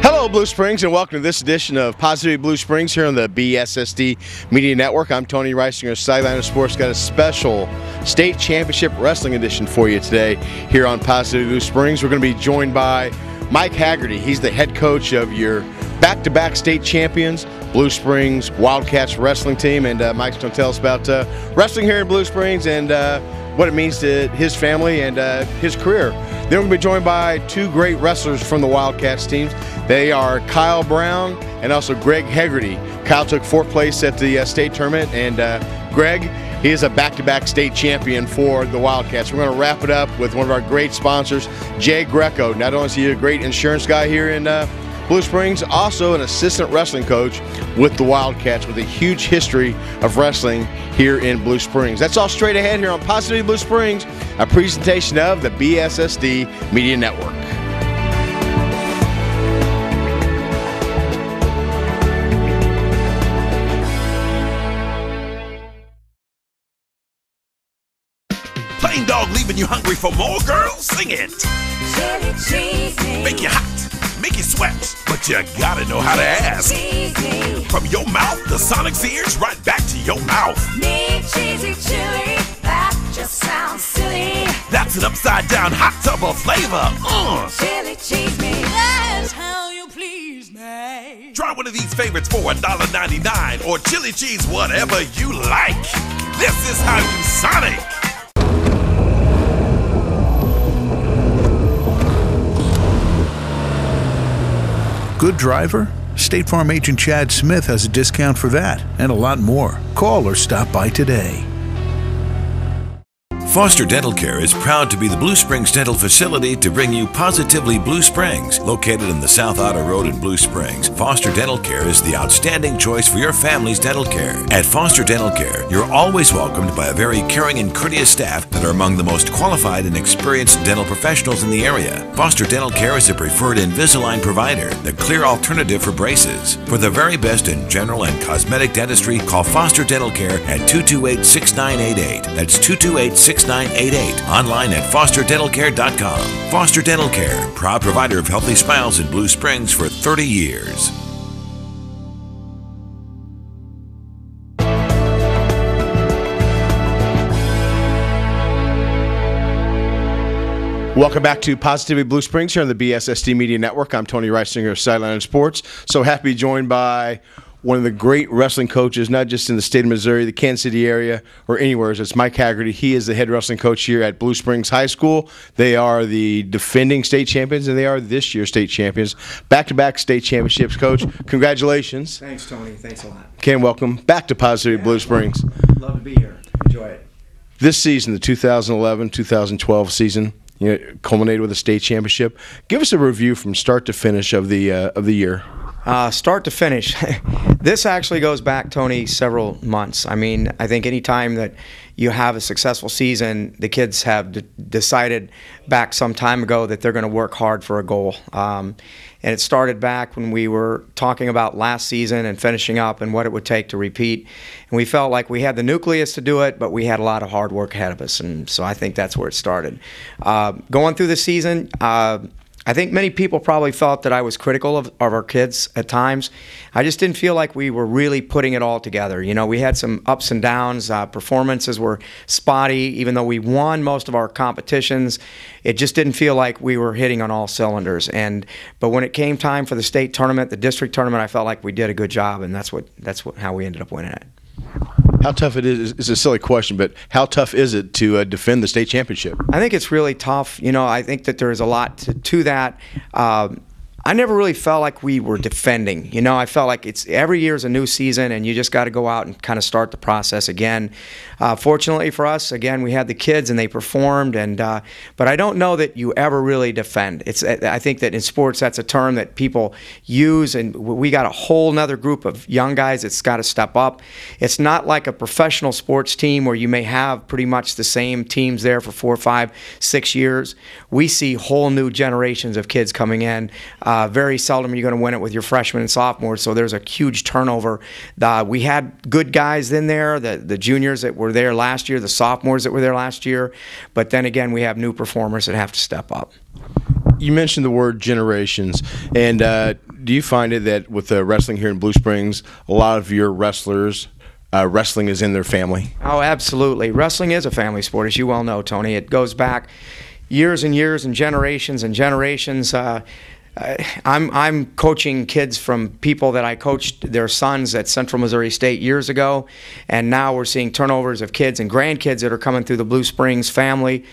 Hello, Blue Springs, and welcome to this edition of Positivity Blue Springs here on the BSSD Media Network. I'm Tony Reisinger, Sideline of Sports. Got a special state championship wrestling edition for you today here on Positivity Blue Springs. We're going to be joined by Mike Haggerty. He's the head coach of your back-to-back state champions, Blue Springs Wildcats wrestling team. And Mike's going to tell us about wrestling here in Blue Springs and what it means to his family and his career. Then we're going to be joined by two great wrestlers from the Wildcats teams. They are Kyle Brown and also Greg Haggerty. Kyle took fourth place at the state tournament, and Greg, he is a back-to-back state champion for the Wildcats. We're going to wrap it up with one of our great sponsors, Jay Greco. Not only is he a great insurance guy here in Blue Springs, also an assistant wrestling coach with the Wildcats with a huge history of wrestling here in Blue Springs. That's all straight ahead here on Positivity Blue Springs, a presentation of the BSSD Media Network. Plain Dog leaving you hungry for more, girl? Sing it. Chili cheesy. Make you hot, make you sweat, but you gotta know how to ask. Cheesy. From your mouth to Sonic's ears, right back to your mouth. Need cheesy chili. That just sounds silly. That's an upside-down hot tub of flavor. Chili cheese me. That's how you please me. Try one of these favorites for $1.99 or chili cheese, whatever you like. This is how you Sonic. Good driver? State Farm agent Chad Smith has a discount for that and a lot more. Call or stop by today. Foster Dental Care is proud to be the Blue Springs Dental Facility to bring you Positively Blue Springs. Located in the South Outer Road in Blue Springs, Foster Dental Care is the outstanding choice for your family's dental care. At Foster Dental Care, you're always welcomed by a very caring and courteous staff that are among the most qualified and experienced dental professionals in the area. Foster Dental Care is a preferred Invisalign provider, the clear alternative for braces. For the very best in general and cosmetic dentistry, call Foster Dental Care at 228-6988. That's 228-6988. Online at fosterdentalcare.com. Foster Dental Care, proud provider of healthy smiles in Blue Springs for 30 years. Welcome back to Positivity Blue Springs here on the BSSD Media Network. I'm Tony Reisinger of Sideline of Sports. So happy to be joined by one of the great wrestling coaches, not just in the state of Missouri, the Kansas City area, or anywhere. It's Mike Haggerty. He is the head wrestling coach here at Blue Springs High School. They are the defending state champions, and they are this year's state champions. Back-to-back state championships, Coach. Congratulations. Thanks, Tony. Thanks a lot. Ken, welcome back to Positivity Blue Springs. Love to be here. Enjoy it. This season, the 2011-2012 season, culminated with a state championship. Give us a review from start to finish of the year. Start to finish. This actually goes back, Tony, several months. I mean, I think any time that you have a successful season, the kids have decided back some time ago that they're going to work hard for a goal. And it started back when we were talking about last season and finishing up and what it would take to repeat. And we felt like we had the nucleus to do it, but we had a lot of hard work ahead of us. And so I think that's where it started. Going through the season, I think many people probably felt that I was critical of our kids at times. I just didn't feel like we were really putting it all together. You know, we had some ups and downs. Performances were spotty. Even though we won most of our competitions, it just didn't feel like we were hitting on all cylinders. But when it came time for the state tournament, the district tournament, I felt like we did a good job, and that's how we ended up winning it. How tough it is? It's a silly question, but how tough is it to defend the state championship? I think it's really tough. You know, I think that there's a lot to that. I never really felt like we were defending. You know, I felt like it's every year is a new season, and you just got to go out and kind of start the process again. Fortunately for us, again, we had the kids and they performed, but I don't know that you ever really defend. I think that in sports that's a term that people use, and we got a whole nother group of young guys that's got to step up. It's not like a professional sports team where you may have pretty much the same teams there for 4, 5, 6 years. We see whole new generations of kids coming in. Very seldom you're going to win it with your freshmen and sophomores, so there's a huge turnover. We had good guys in there, the juniors that were there last year, the sophomores that were there last year, but then again we have new performers that have to step up. You mentioned the word generations, and Do you find it that with the wrestling here in Blue Springs, a lot of your wrestlers, wrestling is in their family? Oh, absolutely. Wrestling is a family sport, as you well know, Tony. It goes back years and years and generations and generations. I'm coaching kids from people that I coached their sons at Central Missouri State years ago, and now we're seeing turnovers of kids and grandkids that are coming through the Blue Springs family.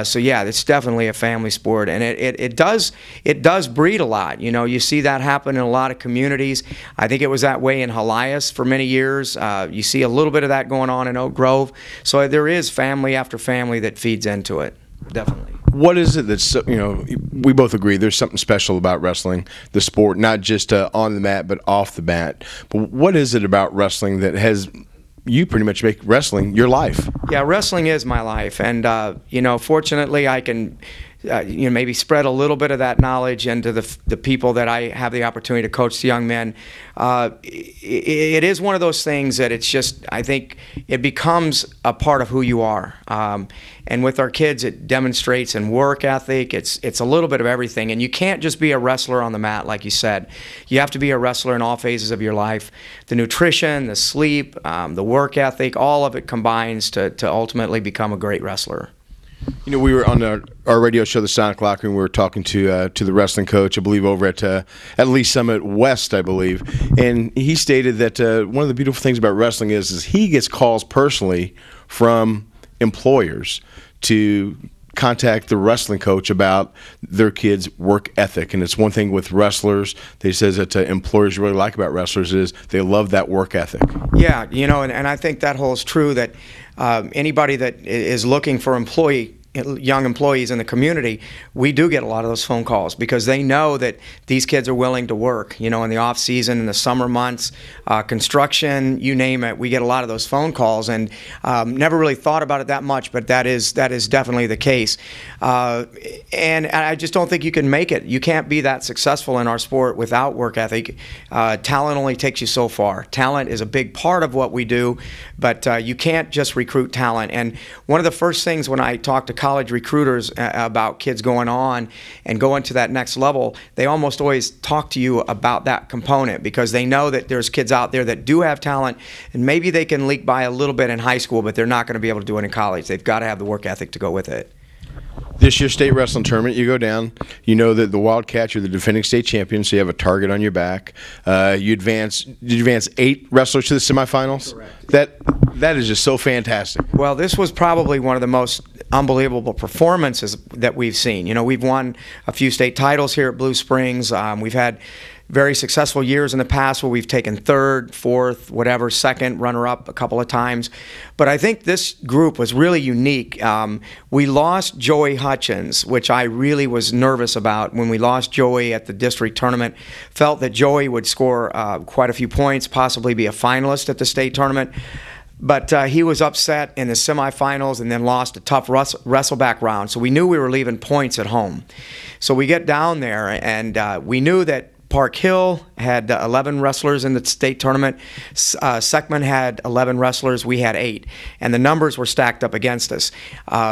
So yeah, it's definitely a family sport, and it does breed a lot. You know, you see that happen in a lot of communities. I think it was that way in Helias for many years. You see a little bit of that going on in Oak Grove. So there is family after family that feeds into it, definitely. What is it that's, we both agree there's something special about wrestling, the sport, not just on the mat, but off the mat. But what is it about wrestling that has you pretty much make wrestling your life? Yeah, wrestling is my life. And, fortunately I can maybe spread a little bit of that knowledge into the people that I have the opportunity to coach, the young men. It is one of those things that it's just, I think it becomes a part of who you are. And with our kids, it demonstrates in work ethic. It's a little bit of everything. And you can't just be a wrestler on the mat, like you said. You have to be a wrestler in all phases of your life. The nutrition, the sleep, the work ethic, all of it combines to ultimately become a great wrestler. We were on our radio show, the Sonic Locker Room. We were talking to the wrestling coach, I believe, over at Lee Summit West, I believe, and he stated that one of the beautiful things about wrestling is he gets calls personally from employers to contact the wrestling coach about their kids' work ethic. And it's one thing with wrestlers, they says that employers really like about wrestlers is they love that work ethic. Yeah, and I think that holds true, that anybody that is looking for young employees in the community, we do get a lot of those phone calls because they know that these kids are willing to work, in the off season, in the summer months, construction, you name it. We get a lot of those phone calls, and never really thought about it that much, but that is definitely the case. And I just don't think you can make it. You can't be that successful in our sport without work ethic. Talent only takes you so far. Talent is a big part of what we do, but you can't just recruit talent. And one of the first things when I talk to college recruiters about kids going on and going to that next level, they almost always talk to you about that component because they know that there's kids out there that do have talent, and maybe they can leak by a little bit in high school, but they're not going to be able to do it in college. They've got to have the work ethic to go with it. This year's state wrestling tournament, you go down, you know that the Wildcats are the defending state champions, so you have a target on your back. Did you advance 8 wrestlers to the semifinals? Correct. That is just so fantastic. Well, this was probably one of the most unbelievable performances that we've seen. We've won a few state titles here at Blue Springs. We've had very successful years in the past where we've taken 3rd, 4th, whatever, 2nd, runner-up a couple of times. But I think this group was really unique. We lost Joey Hutchins, which I really was nervous about when we lost Joey at the district tournament. Felt that Joey would score quite a few points, possibly be a finalist at the state tournament. But he was upset in the semifinals and then lost a tough wrestleback round. So we knew we were leaving points at home. So we get down there, and we knew that Park Hill had 11 wrestlers in the state tournament. Seckman had 11 wrestlers. We had 8. And the numbers were stacked up against us.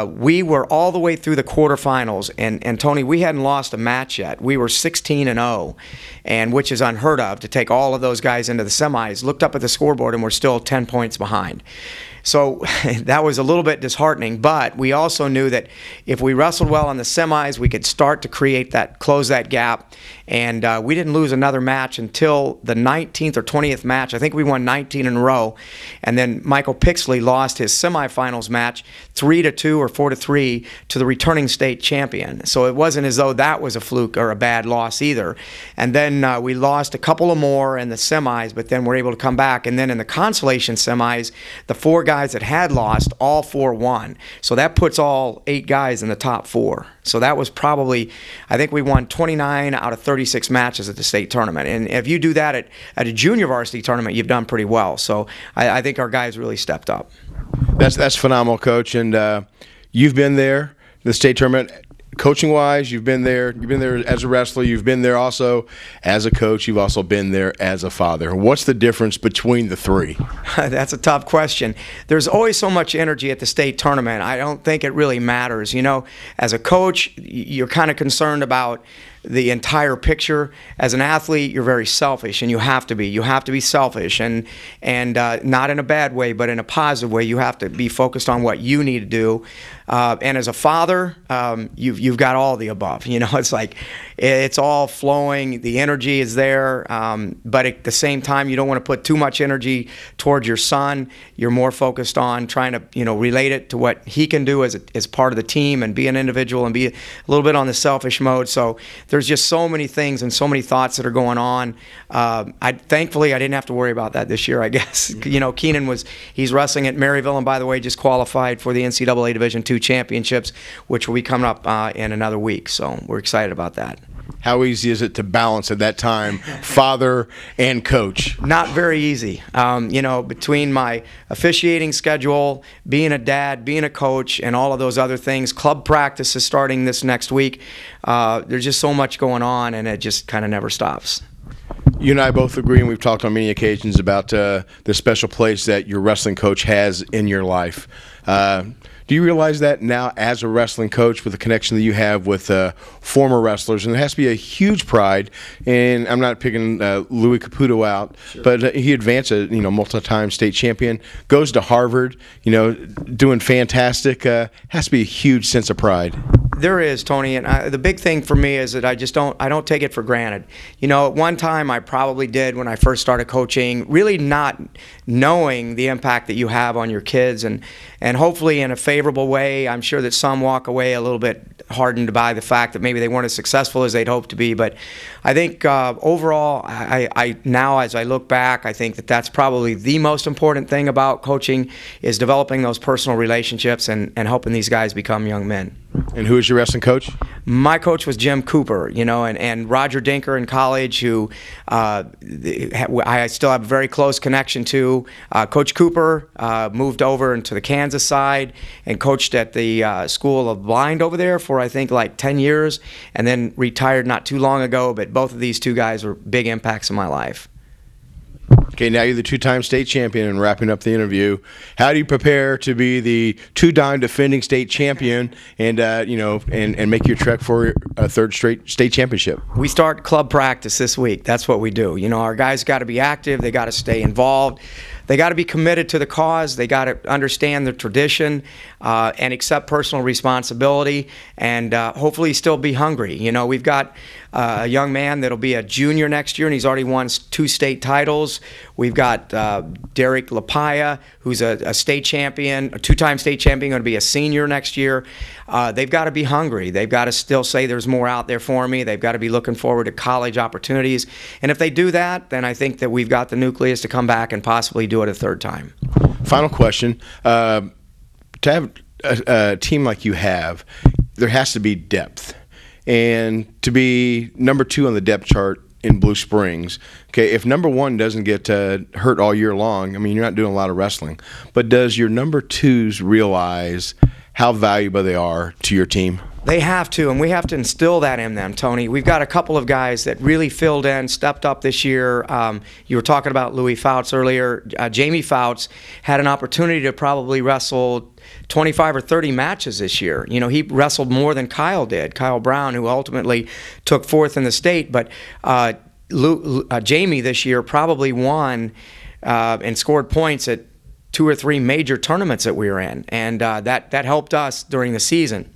We were all the way through the quarterfinals. And Tony, we hadn't lost a match yet. We were 16-0, and which is unheard of to take all of those guys into the semis. Looked up at the scoreboard, and we're still 10 points behind. So that was a little bit disheartening, but we also knew that if we wrestled well in the semis, we could start to close that gap. And we didn't lose another match until the 19th or 20th match. I think we won 19 in a row. And then Michael Pixley lost his semifinals match 3-2 or 4-3 to the returning state champion. So it wasn't as though that was a fluke or a bad loss either. And then we lost a couple of more in the semis, but then we're able to come back. And then in the consolation semis, the 4 guys that had lost, all 4 won. So that puts all 8 guys in the top 4. So that was probably, I think we won 29 out of 36 matches at the state tournament. And if you do that at a junior varsity tournament, you've done pretty well. So I think our guys really stepped up. That's phenomenal, Coach. And you've been there, the state tournament. Coaching-wise, you've been there as a wrestler. You've been there also as a coach. You've also been there as a father. What's the difference between the 3? That's a tough question. There's always so much energy at the state tournament. I don't think it really matters. As a coach, you're kind of concerned about the entire picture. As an athlete, you're very selfish, and you have to be. You have to be selfish, and not in a bad way, but in a positive way. You have to be focused on what you need to do. And as a father, you've got all the above. You know, it's like it's all flowing. The energy is there, but at the same time, you don't want to put too much energy towards your son. You're more focused on trying to, you know, relate it to what he can do as part of the team and be an individual and be a little bit on the selfish mode. So there's just so many things and so many thoughts that are going on. Thankfully, I didn't have to worry about that this year, I guess. You know, Keenan he's wrestling at Maryville, and by the way, just qualified for the NCAA Division II championships, which will be coming up in another week. So we're excited about that. How easy is it to balance at that time, father and coach? Not very easy. You know, between my officiating schedule, being a dad, being a coach, and all of those other things, club practice is starting this next week. There's just so much going on, and it just kind of never stops. You and I both agree, and we've talked on many occasions about the special place that your wrestling coach has in your life. Do you realize that now as a wrestling coach, with the connection that you have with former wrestlers, and there has to be a huge pride, and I'm not picking Louis Caputo out, sure, but he advanced a multi-time state champion, goes to Harvard, doing fantastic. Has to be a huge sense of pride. There is, Tony, and the big thing for me is that I don't take it for granted. At one time I probably did when I first started coaching, really not knowing the impact that you have on your kids, and hopefully in a favorable way. I'm sure that some walk away a little bit hardened by the fact that maybe they weren't as successful as they'd hoped to be. But I think overall, I now as I look back, I think that that's probably the most important thing about coaching is developing those personal relationships and helping these guys become young men. And who is your wrestling coach? My coach was Jim Cooper, and Roger Dinker in college, who I still have a very close connection to. Coach Cooper moved over into the Kansas side and coached at the School of Blind over there for I think like 10 years, and then retired not too long ago. But both of these two guys were big impacts in my life. Okay, now you're the two-time state champion, and wrapping up the interview, how do you prepare to be the two-time defending state champion and and make your trek for a third straight state championship? We start club practice this week. That's what we do. Our guys got to be active. They got to stay involved. They got to be committed to the cause. They got to understand the tradition and accept personal responsibility, and hopefully still be hungry. We've got a young man that'll be a junior next year, and he's already won 2 state titles. We've got Derek Lapaya, who's a state champion, a 2-time state champion, going to be a senior next year. They've got to be hungry. They've got to still say there's more out there for me. They've got to be looking forward to college opportunities. And if they do that, then I think that we've got the nucleus to come back and possibly do it a third time. Final question. To have a team like you have, there has to be depth. And to be number 2 on the depth chart in Blue Springs, okay, if number 1 doesn't get hurt all year long, I mean, you're not doing a lot of wrestling. But does your number 2s realize how valuable they are to your team? They have to, and we have to instill that in them, Tony. We've got a couple of guys that really filled in, stepped up this year. You were talking about Louis Fouts earlier. Jamie Fouts had an opportunity to probably wrestle 25 or 30 matches this year. He wrestled more than Kyle did, Kyle Brown, who ultimately took 4th in the state. But Jamie this year probably won and scored points at 2 or 3 major tournaments that we were in, and that helped us during the season.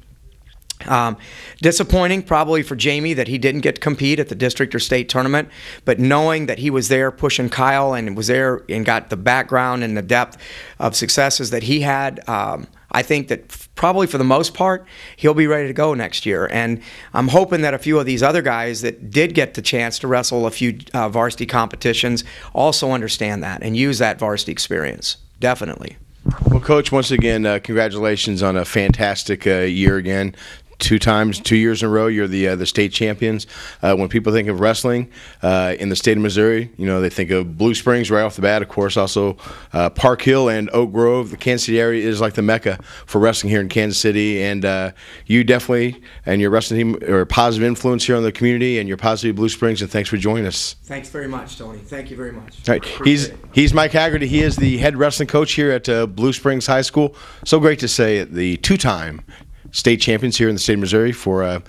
Disappointing probably for Jamie that he didn't get to compete at the district or state tournament, but knowing that he was there pushing Kyle and was there and got the background and the depth of successes that he had, I think that probably for the most part he'll be ready to go next year. And I'm hoping that a few of these other guys that did get the chance to wrestle a few varsity competitions also understand that and use that varsity experience. Definitely. Well, Coach, once again, congratulations on a fantastic year again. 2 years in a row, you're the state champions. When people think of wrestling in the state of Missouri, they think of Blue Springs right off the bat. Of course, also Park Hill and Oak Grove. The Kansas City area is like the mecca for wrestling here in Kansas City, and you definitely and your wrestling team are a positive influence here on the community, and you're positive Blue Springs. And thanks for joining us. Thanks very much, Tony. Thank you very much. All right, he's Mike Haggerty. He is the head wrestling coach here at Blue Springs High School. So great to say the 2-time state champions here in the state of Missouri for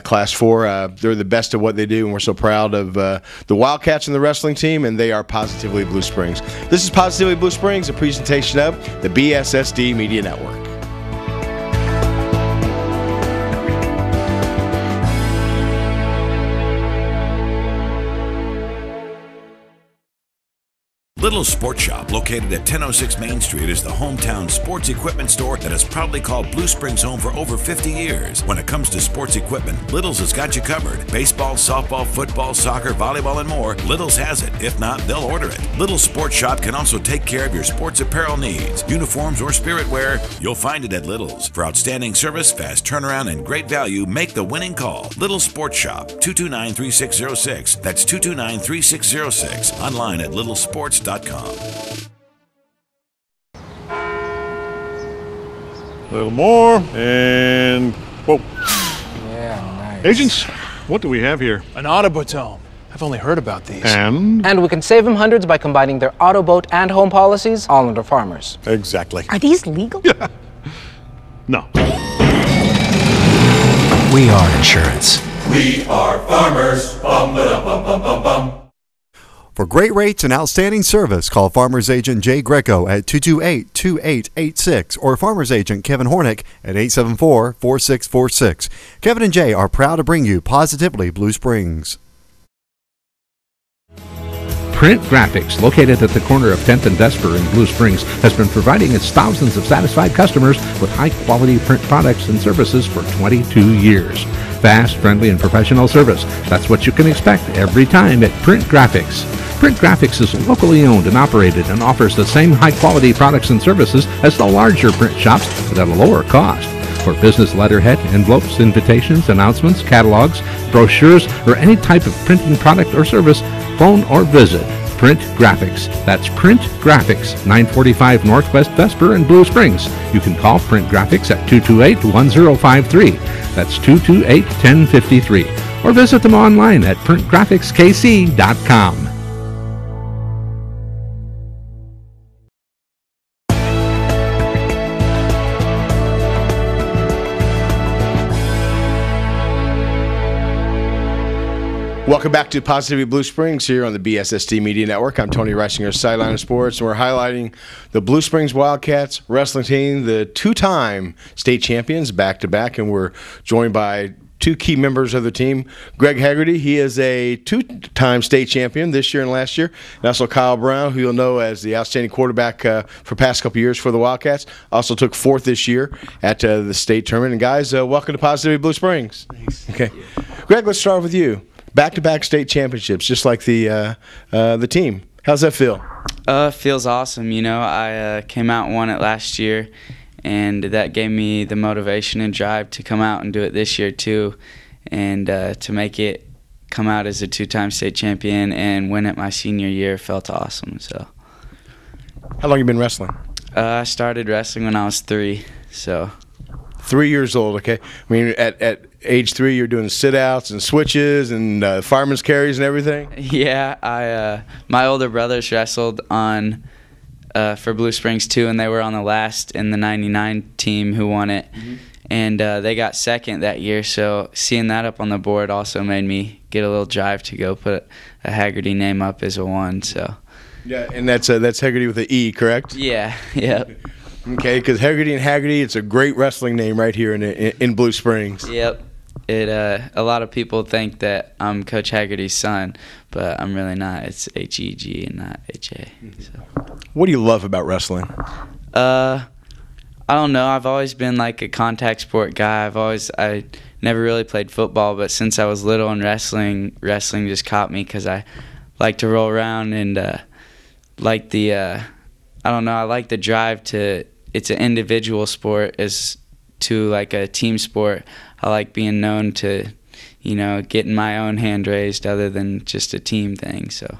Class 4. They're the best at what they do, and we're so proud of the Wildcats and the wrestling team, and they are Positively Blue Springs. This is Positively Blue Springs, a presentation of the BSSD Media Network. Little's Sports Shop, located at 1006 Main Street, is the hometown sports equipment store that has proudly called Blue Springs home for over 50 years. When it comes to sports equipment, Little's has got you covered. Baseball, softball, football, soccer, volleyball, and more, Little's has it. If not, they'll order it. Little's Sports Shop can also take care of your sports apparel needs, uniforms, or spirit wear. You'll find it at Little's. For outstanding service, fast turnaround, and great value, make the winning call. Little's Sports Shop, 229-3606. That's 229-3606. Online at littlesports.com. A little more, and whoa. Yeah, nice. Agents, what do we have here? An Autobotome. I've only heard about these. And we can save them hundreds by combining their auto, boat, and home policies, all under Farmers. exactly. Are these legal? Yeah. No. We are insurance. We are Farmers. Bum, ba, bum, bum, bum, bum. For great rates and outstanding service, call Farmers Agent Jay Greco at 228-2886 or Farmers Agent Kevin Hornick at 874-4646. Kevin and Jay are proud to bring you Positively Blue Springs. Print Graphics, located at the corner of 10th and Vesper in Blue Springs, has been providing its thousands of satisfied customers with high-quality print products and services for 22 years. Fast, friendly, and professional service. That's what you can expect every time at Print Graphics. Print Graphics is locally owned and operated and offers the same high-quality products and services as the larger print shops, but at a lower cost. For business letterhead, envelopes, invitations, announcements, catalogs, brochures, or any type of printing product or service, phone or visit Print Graphics. That's Print Graphics, 945 Northwest Vesper in Blue Springs. You can call Print Graphics at 228-1053. That's 228-1053. Or visit them online at printgraphicskc.com. Welcome back to Positively Blue Springs here on the BSSD Media Network. I'm Tony Reisinger, Sideline of Sports, and we're highlighting the Blue Springs Wildcats wrestling team, the two-time state champions back-to-back, and we're joined by two key members of the team. Greg Haggerty, he is a two-time state champion this year and last year, and also Kyle Brown, who you'll know as the outstanding quarterback for past couple years for the Wildcats. Also took fourth this year at the state tournament. And guys, welcome to Positively Blue Springs. Thanks. Okay, Greg, let's start with you. Back-to-back state championships, just like the team. How's that feel? Feels awesome. You know, I came out and won it last year, and that gave me the motivation and drive to come out and do it this year too, and to make it come out as a two-time state champion and win it my senior year felt awesome. So. How long have you been wrestling? I started wrestling when I was 3, so. 3 years old, okay. I mean, at age 3, you're doing sit-outs and switches and fireman's carries and everything? Yeah, my older brothers wrestled on for Blue Springs too, and they were on the last in the '99 team who won it, and they got second that year. So seeing that up on the board also made me get a little drive to go put a Haggerty name up as a 1. So. Yeah, and that's Haggerty with an E, correct? Yeah. Yep. Okay, because Haggerty and Haggerty, it's a great wrestling name right here in Blue Springs. Yep. A lot of people think that I'm Coach Haggerty's son, but I'm really not. It's H-E-G and not H-A. So. What do you love about wrestling? I don't know. I've always been like a contact sport guy. I never really played football, but since I was little and wrestling just caught me because I like to roll around and like the I don't know. I like the drive to. It's an individual sport as to like a team sport. I like being known to, getting my own hand raised other than just a team thing. So,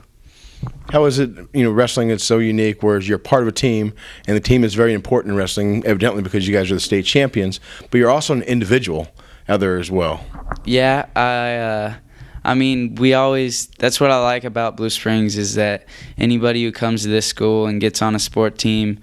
how is it? Wrestling is so unique, whereas you're part of a team, and the team is very important in wrestling, evidently because you guys are the state champions. But you're also an individual out there as well. Yeah, I mean, that's what I like about Blue Springs is that anybody who comes to this school and gets on a sport team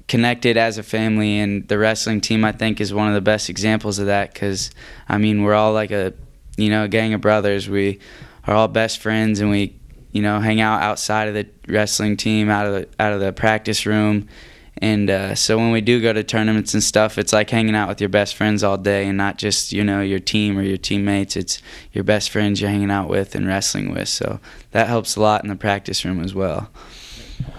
connected as a family, and the wrestling team, I think, is one of the best examples of that, because, I mean, we're all like a gang of brothers. We are all best friends, and we, hang out outside of the wrestling team, out of the practice room. And so when we do go to tournaments and stuff, it's like hanging out with your best friends all day, and not just, your team or your teammates. It's your best friends you're hanging out with and wrestling with. So that helps a lot in the practice room as well.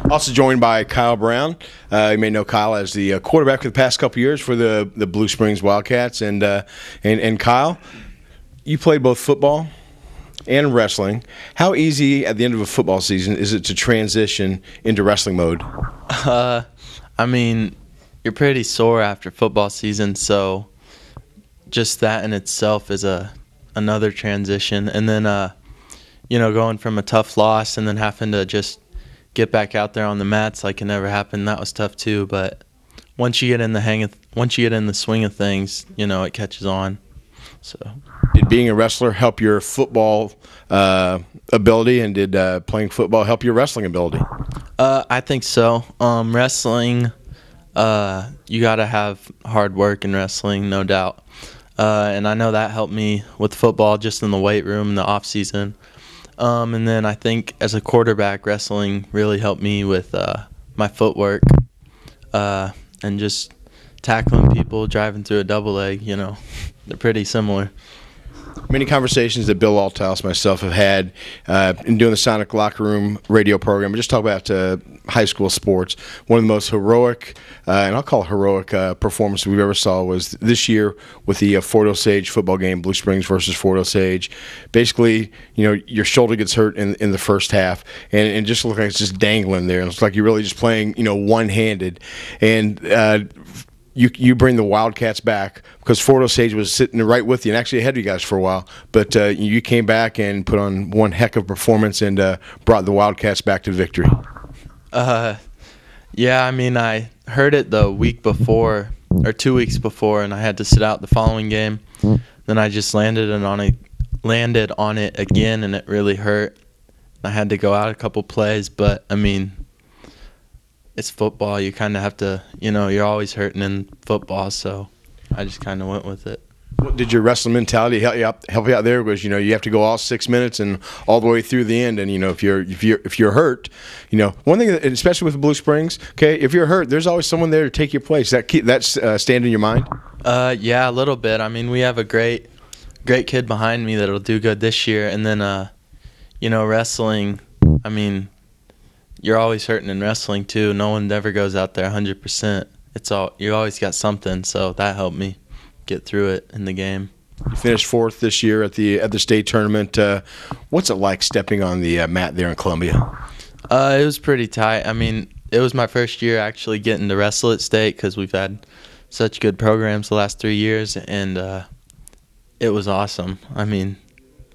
Also joined by Kyle Brown. You may know Kyle as the quarterback for the past couple years for the Blue Springs Wildcats. And Kyle, you played both football and wrestling. How easy at the end of a football season is it to transition into wrestling mode? I mean, you're pretty sore after football season, so just that in itself is another transition. And then, going from a tough loss and then having to just get back out there on the mats like it never happened, that was tough too. But once you get in the swing of things, it catches on. So, did being a wrestler help your football ability, and did playing football help your wrestling ability? I think so. Wrestling, you got to have hard work in wrestling, no doubt. And I know that helped me with football, just in the weight room in the off season. And then I think as a quarterback, wrestling really helped me with my footwork and just tackling people, driving through a double leg. They're pretty similar. Many conversations that Bill Althouse, myself, have had in doing the Sonic Locker Room radio program. We just talk about high school sports. One of the most heroic, and I'll call it heroic, performances we've ever saw was this year with the Fort Osage football game, Blue Springs versus Fort Osage. Basically, your shoulder gets hurt in the first half, and just look like it's just dangling there. And it's like you're really just playing, one-handed. And you bring the Wildcats back, because Fort Osage was sitting right with you and actually ahead of you guys for a while. But you came back and put on one heck of a performance and brought the Wildcats back to victory. Yeah, I mean, I heard it the week before or 2 weeks before, and I had to sit out the following game. Then I just landed on it again, and it really hurt. I had to go out a couple plays, but I mean, it's football. You kind of have to, you're always hurting in football, so I just kind of went with it. What did your wrestling mentality help you out there? Because you have to go all 6 minutes and all the way through the end. And if you're hurt, one thing, especially with Blue Springs, okay, if you're hurt, there's always someone there to take your place. That's stand in your mind. Yeah, a little bit. I mean, we have a great kid behind me that'll do good this year, and then wrestling. I mean, you're always hurting in wrestling too. No one ever goes out there 100%. You always got something, so that helped me get through it in the game. You finished fourth this year at the state tournament. What's it like stepping on the mat there in Columbia? It was pretty tight. I mean, it was my first year actually getting to wrestle at state, because we've had such good programs the last 3 years, and it was awesome. I mean,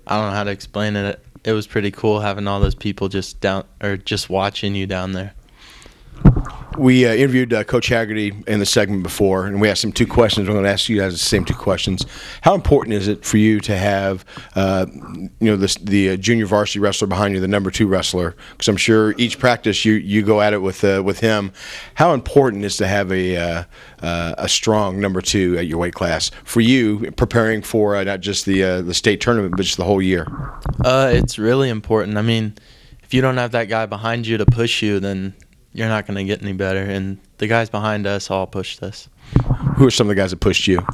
I don't know how to explain it. It was pretty cool having all those people just watching you down there. We interviewed Coach Haggerty in the segment before, and we asked him 2 questions. I'm going to ask you guys the same 2 questions. How important is it for you to have, the junior varsity wrestler behind you, the number 2 wrestler? Because I'm sure each practice you go at it with him. How important is to have a strong number 2 at your weight class for you, preparing for not just the state tournament, but just the whole year? It's really important. I mean, if you don't have that guy behind you to push you, then you're not going to get any better. And the guys behind us all pushed us. Who are some of the guys that pushed you?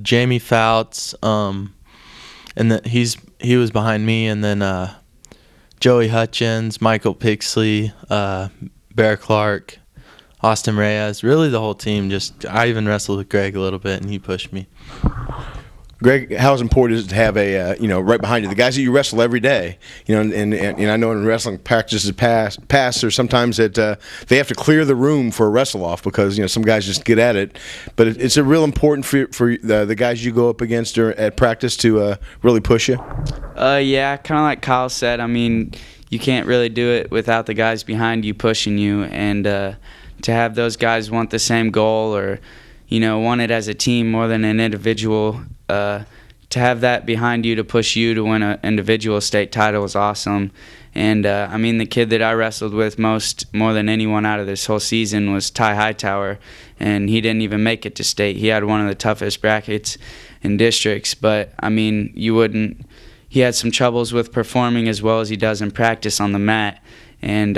Jamie Fouts, and he was behind me, and then Joey Hutchins, Michael Pixley, Bear Clark, Austin Reyes, really the whole team. I even wrestled with Greg a little bit, and he pushed me. Greg, how important is it to have a right behind you, the guys that you wrestle every day? And I know in wrestling practices past, or sometimes that they have to clear the room for a wrestle off, because some guys just get at it. But it's a real important for the guys you go up against at practice to really push you. Yeah, kind of like Kyle said. I mean, you can't really do it without the guys behind you pushing you, and to have those guys want the same goal, or want it as a team more than an individual, to have that behind you to push you to win an individual state title is awesome. And I mean, the kid that I wrestled with more than anyone out of this whole season was Ty Hightower, and he didn't even make it to state. He had one of the toughest brackets in districts, but I mean, he had some troubles with performing as well as he does in practice on the mat, and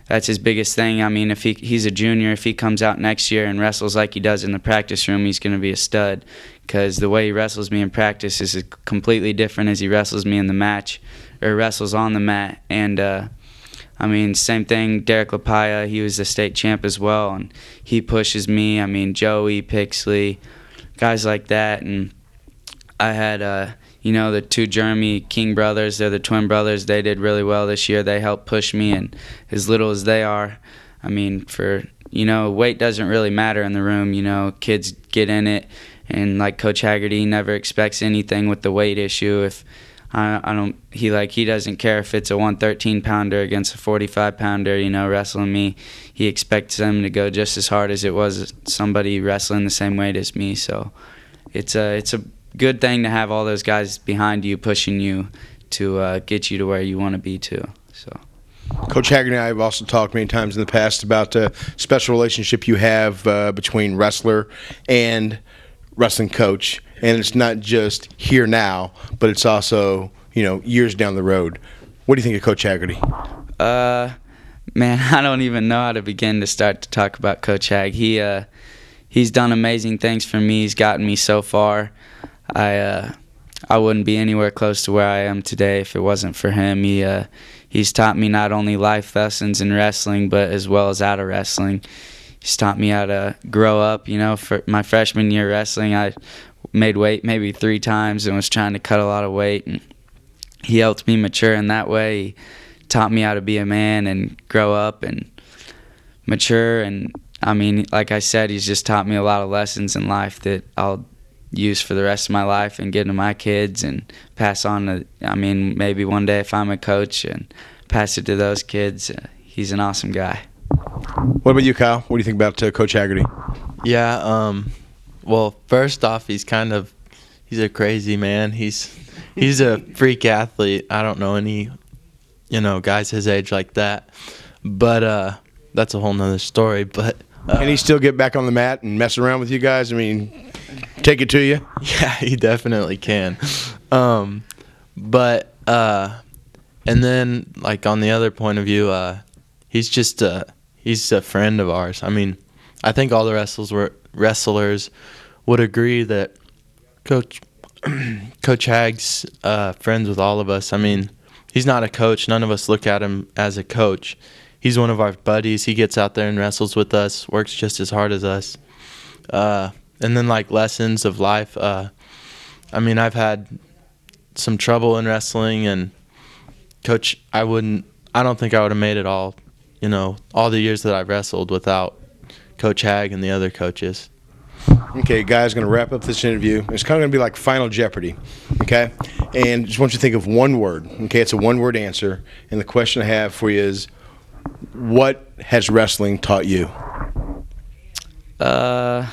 that's his biggest thing. I mean, if he's a junior, if he comes out next year and wrestles like he does in the practice room, he's going to be a stud, because the way he wrestles me in practice is completely different as he wrestles me in the match, or wrestles on the mat. And I mean, same thing, Derek LaPaya, he was the state champ as well, and he pushes me. I mean, Joey, Pixley, guys like that. And I had the 2 Jeremy King brothers, they're the twin brothers. They did really well this year. They helped push me, and as little as they are, I mean, weight doesn't really matter in the room. Kids get in it, and like Coach Haggerty never expects anything with the weight issue. If he doesn't care if it's a 113-pounder against a 45-pounder, wrestling me. He expects them to go just as hard as it was somebody wrestling the same weight as me. So it's a good thing to have all those guys behind you pushing you to get you to where you want to be too. So Coach Haggerty and I have also talked many times in the past about the special relationship you have between wrestler and wrestling coach, and it's not just here now, but it's also years down the road. What do you think of Coach Haggerty? Man, I don't even know how to begin to start to talk about Coach Hag. He's done amazing things for me. He's gotten me so far. I wouldn't be anywhere close to where I am today if it wasn't for him. He's taught me not only life lessons in wrestling, but as well as out of wrestling. He's taught me how to grow up. For my freshman year wrestling, I made weight maybe 3 times and was trying to cut a lot of weight. And he helped me mature in that way. He taught me how to be a man and grow up and mature. And I mean, like I said, he's just taught me a lot of lessons in life that I'll use for the rest of my life and give to my kids and pass on to, maybe one day if I'm a coach, and pass it to those kids. He's an awesome guy. What about you, Kyle? What do you think about Coach Haggerty? Yeah, well, first off, he's a crazy man. He's a freak athlete. I don't know any, guys his age like that. But that's a whole nother story. But can he still get back on the mat and mess around with you guys? I mean, take it to you? Yeah, he definitely can. But and then, like, on the other point of view, he's just he's a friend of ours. I mean, I think all the wrestlers would agree that Coach Hag's friends with all of us. I mean, he's not a coach. None of us look at him as a coach. He's one of our buddies. He gets out there and wrestles with us, works just as hard as us. And then, like, lessons of life. I've had some trouble in wrestling, and Coach, I don't think I would have made it all the years that I've wrestled without Coach Hag and the other coaches. Okay, guys, going to wrap up this interview. It's kind of going to be like Final Jeopardy, okay? And just want you to think of one word, okay? It's a one-word answer. And the question I have for you is, what has wrestling taught you? I'd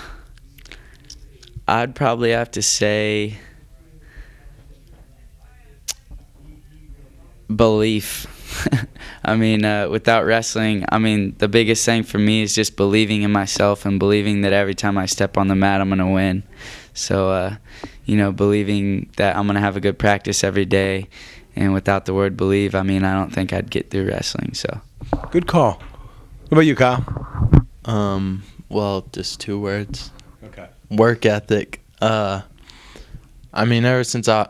probably have to say belief. Without wrestling, the biggest thing for me is just believing in myself and believing that every time I step on the mat, I'm going to win. So, believing that I'm going to have a good practice every day. And without the word believe, I don't think I'd get through wrestling. So, good call. What about you, Kyle? Well, just 2 words. Okay. Work ethic. Ever since I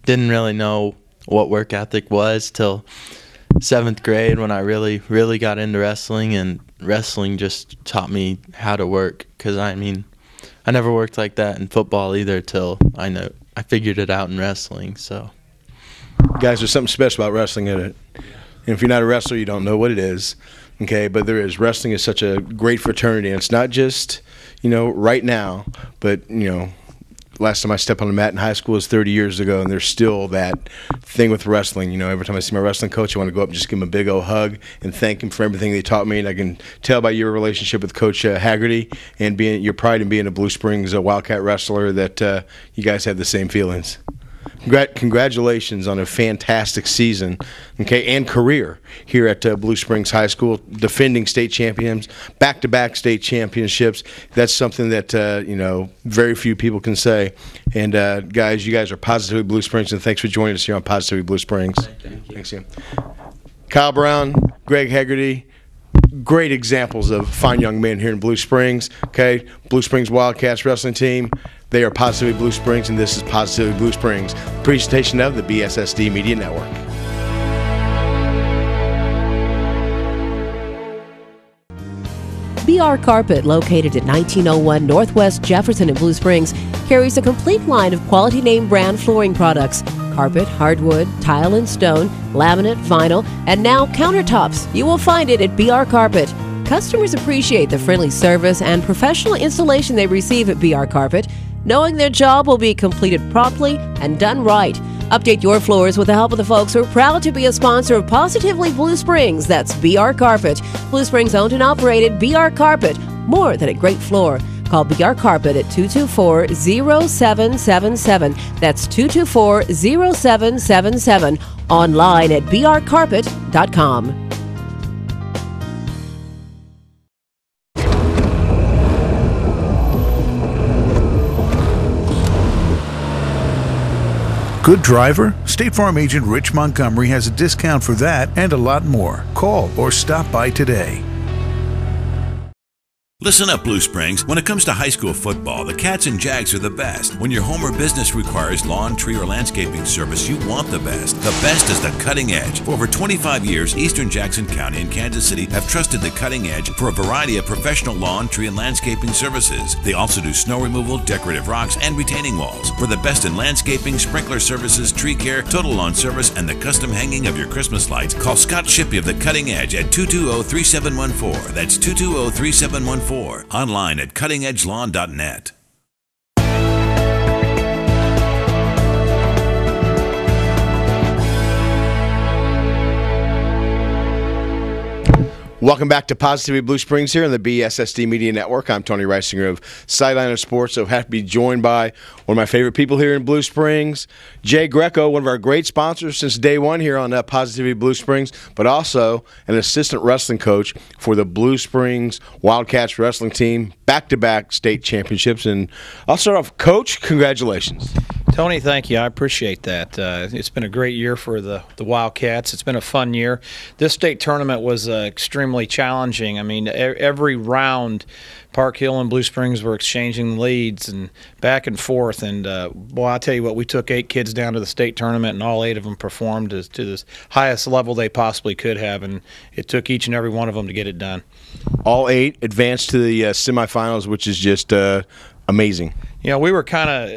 didn't really know what work ethic was till 7th grade when I really, really got into wrestling, and wrestling just taught me how to work, because I never worked like that in football either till I figured it out in wrestling. So, guys, there's something special about wrestling in it. And if you're not a wrestler, you don't know what it is. Okay, but there is. Wrestling is such a great fraternity, and it's not just right now, but last time I stepped on a mat in high school was 30 years ago, and there's still that thing with wrestling. You know, every time I see my wrestling coach, I want to go up and just give him a big old hug and thank him for everything they taught me. And I can tell by your relationship with Coach Haggerty and your pride in being a Blue Springs Wildcat wrestler that you guys have the same feelings. Congratulations on a fantastic season, okay, and career here at Blue Springs High School, defending state champions, back-to-back state championships. That's something that you know, very few people can say. And guys, you guys are Positively Blue Springs, and thanks for joining us here on Positively Blue Springs. Thank you. Thanks, Ian. Kyle Brown, Greg Haggerty. Great examples of fine young men here in Blue Springs. Okay, Blue Springs Wildcats wrestling team. They are Positively Blue Springs, and this is Positively Blue Springs, presentation of the BSSD Media Network. BR Carpet, located at 1901 Northwest Jefferson in Blue Springs, carries a complete line of quality name brand flooring products: carpet, hardwood, tile and stone, laminate, vinyl, and now countertops. You will find it at BR Carpet. Customers appreciate the friendly service and professional installation they receive at BR Carpet, knowing their job will be completed promptly and done right. Update your floors with the help of the folks who are proud to be a sponsor of Positively Blue Springs. That's BR Carpet. Blue Springs owned and operated. BR Carpet, more than a great floor. Call BR Carpet at 224-0777. That's 224-0777. Online at brcarpet.com. Good driver? State Farm agent Rich Montgomery has a discount for that and a lot more. Call or stop by today. Listen up, Blue Springs. When it comes to high school football, the Cats and Jags are the best. When your home or business requires lawn, tree, or landscaping service, you want the best. The best is the Cutting Edge. For over 25 years, Eastern Jackson County and Kansas City have trusted the Cutting Edge for a variety of professional lawn, tree, and landscaping services. They also do snow removal, decorative rocks, and retaining walls. For the best in landscaping, sprinkler services, tree care, total lawn service, and the custom hanging of your Christmas lights, call Scott Shippey of the Cutting Edge at 220-3714. That's 220-3714. Online at cuttingedgelawn.net. Welcome back to Positively Blue Springs here on the BSSD Media Network. I'm Tony Reisinger of Sideline of Sports, so happy to be joined by one of my favorite people here in Blue Springs, Jay Greco, one of our great sponsors since day one here on Positively Blue Springs, but also an assistant wrestling coach for the Blue Springs Wildcats wrestling team, back-to-back state championships. And I'll start off, Coach, congratulations. Tony, thank you. I appreciate that. It's been a great year for the Wildcats. It's been a fun year. This state tournament was extremely challenging. I mean, every round, Park Hill and Blue Springs were exchanging leads and back and forth. And, boy, I'll tell you what, we took 8 kids down to the state tournament, and all 8 of them performed to the highest level they possibly could have. And it took each and every one of them to get it done. All 8 advanced to the semifinals, which is just amazing. You know, we were kind of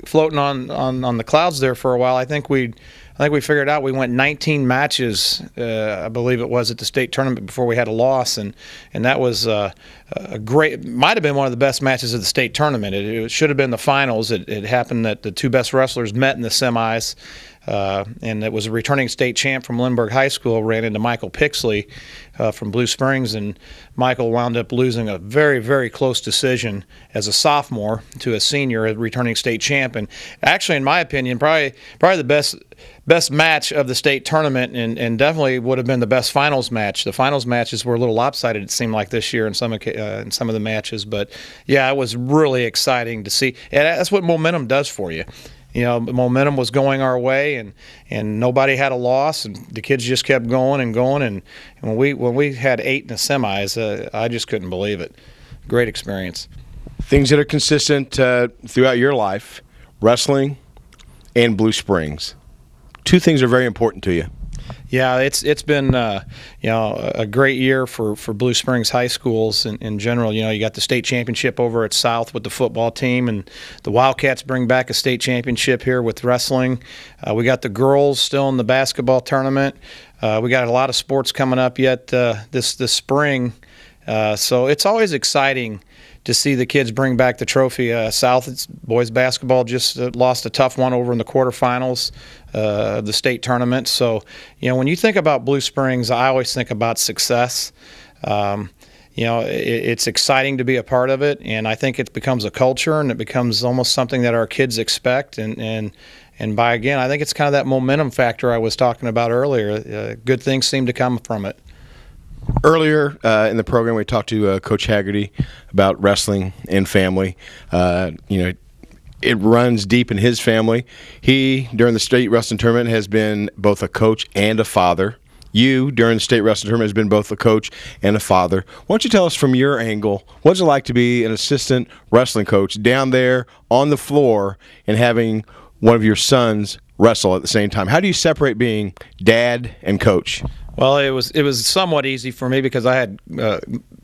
floating on the clouds there for a while. I think we figured out we went 19 matches, I believe it was, at the state tournament before we had a loss, and that was a great, might have been one of the best matches of the state tournament. It should have been the finals. It happened that the 2 best wrestlers met in the semis, and it was a returning state champ from Lindbergh High School ran into Michael Pixley from Blue Springs, and Michael wound up losing a very, very close decision as a sophomore to a senior, a returning state champ. And actually, in my opinion, probably the best match of the state tournament, and definitely would have been the best finals match. The finals matches were a little lopsided, it seemed like, this year in some of the matches. But yeah, it was really exciting to see. And that's what momentum does for you. You know, momentum was going our way, and nobody had a loss, and the kids just kept going and going. And when we had 8 in the semis, I just couldn't believe it. Great experience. Things that are consistent throughout your life, wrestling and Blue Springs. 2 things are very important to you. Yeah, it's been a great year for Blue Springs high schools in general. You know, you got the state championship over at South with the football team, and the Wildcats bring back a state championship here with wrestling. We got the girls still in the basketball tournament. We got a lot of sports coming up yet this spring. So it's always exciting to see the kids bring back the trophy. South boys basketball just lost a tough one over in the quarterfinals of the state tournament. So, when you think about Blue Springs, I always think about success. It's exciting to be a part of it, and I think it becomes a culture, and it becomes almost something that our kids expect. And by, again, I think it's kind of that momentum factor I was talking about earlier. Good things seem to come from it. Earlier in the program, we talked to Coach Haggerty about wrestling and family. It runs deep in his family. He, during the state wrestling tournament, has been both a coach and a father. You, during the state wrestling tournament, has been both a coach and a father. Why don't you tell us from your angle, what's it like to be an assistant wrestling coach down there on the floor and having one of your sons wrestle at the same time? How do you separate being dad and coach? Well, it was somewhat easy for me because I had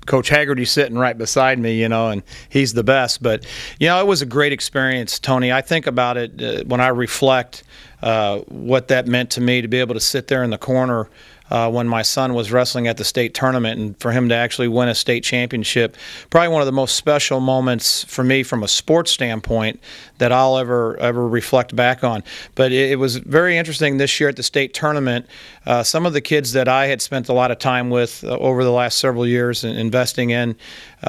Coach Haggerty sitting right beside me, and he's the best. But, it was a great experience, Tony. I think about it when I reflect what that meant to me to be able to sit there in the corner when my son was wrestling at the state tournament, and for him to actually win a state championship. Probably one of the most special moments for me from a sports standpoint that I'll ever reflect back on. But it was very interesting this year at the state tournament. Some of the kids that I had spent a lot of time with over the last several years investing in,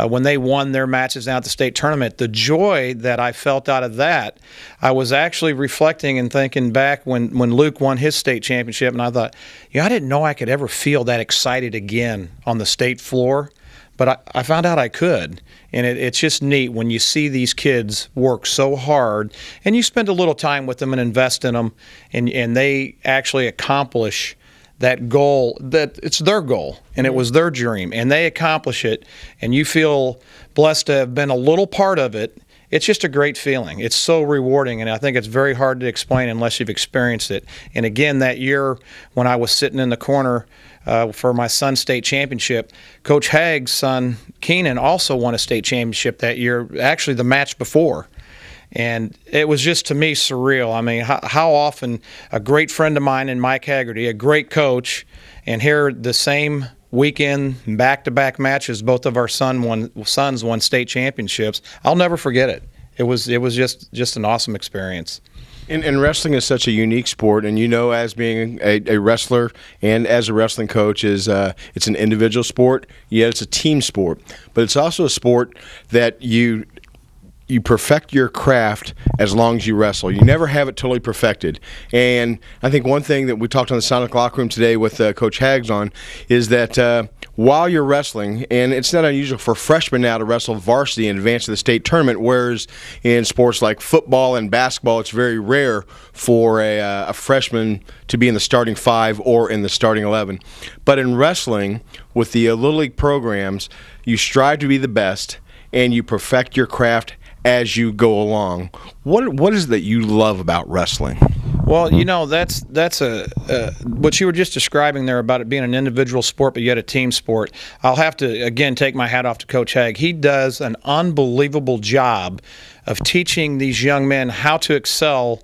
when they won their matches down at the state tournament, the joy that I felt out of that, I was actually reflecting and thinking back when Luke won his state championship, and I thought, I didn't know I could ever feel that excited again on the state floor, but I found out I could. And it's just neat when you see these kids work so hard, and you spend a little time with them and invest in them, and they actually accomplish that goal, that it's their goal, and it was their dream, and they accomplish it, and you feel blessed to have been a little part of it. It's just a great feeling. It's so rewarding, and I think it's very hard to explain unless you've experienced it. And again, that year when I was sitting in the corner for my son's state championship, Coach Hagg's son, Keenan, also won a state championship that year, actually the match before. And it was just, to me, surreal. I mean, how often a great friend of mine in Mike Haggerty, a great coach, and here the same weekend, back-to-back matches, both of our sons won state championships. I'll never forget it. It was just an awesome experience. And wrestling is such a unique sport, and as being a wrestler and as a wrestling coach, it's an individual sport, yet it's a team sport. But it's also a sport that you perfect your craft as long as you wrestle. You never have it totally perfected. And I think one thing that we talked on the Sonic Locker Room today with Coach Haggs on is that while you're wrestling, and it's not unusual for freshmen now to wrestle varsity and advance to the state tournament, whereas in sports like football and basketball, it's very rare for a freshman to be in the starting 5 or in the starting 11. But in wrestling, with the Little League programs, you strive to be the best, and you perfect your craft as you go along. What is it that you love about wrestling? Well, that's what you were just describing there about it being an individual sport but yet a team sport. I'll have to, again, take my hat off to Coach Hagg. He does an unbelievable job of teaching these young men how to excel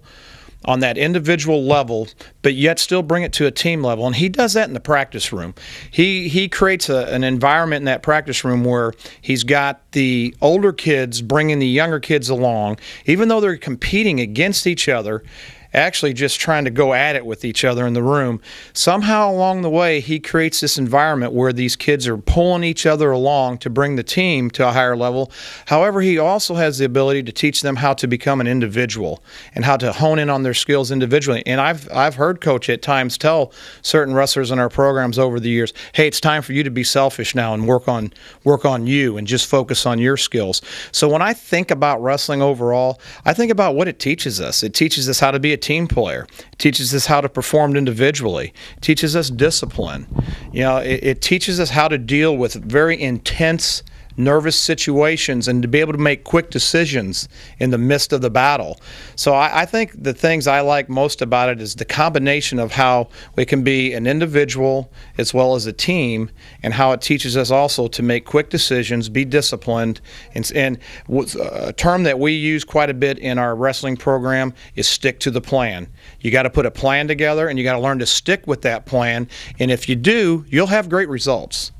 on that individual level, but yet still bring it to a team level. And he does that in the practice room. He creates an environment in that practice room where he's got the older kids bringing the younger kids along, even though they're competing against each other, actually just trying to go at it with each other in the room. Somehow along the way, he creates this environment where these kids are pulling each other along to bring the team to a higher level. However, he also has the ability to teach them how to become an individual and how to hone in on their skills individually. And I've heard Coach at times tell certain wrestlers in our programs over the years, hey, it's time for you to be selfish now and work on you and just focus on your skills. So when I think about wrestling overall, I think about what it teaches us. It teaches us how to be a team player. It teaches us how to perform individually. It teaches us discipline. It teaches us how to deal with very intense, nervous situations and to be able to make quick decisions in the midst of the battle. So I think the things I like most about it is the combination of how we can be an individual as well as a team, and how it teaches us also to make quick decisions, be disciplined, and a term that we use quite a bit in our wrestling program is stick to the plan. You got to put a plan together, and you got to learn to stick with that plan, and if you do, you'll have great results.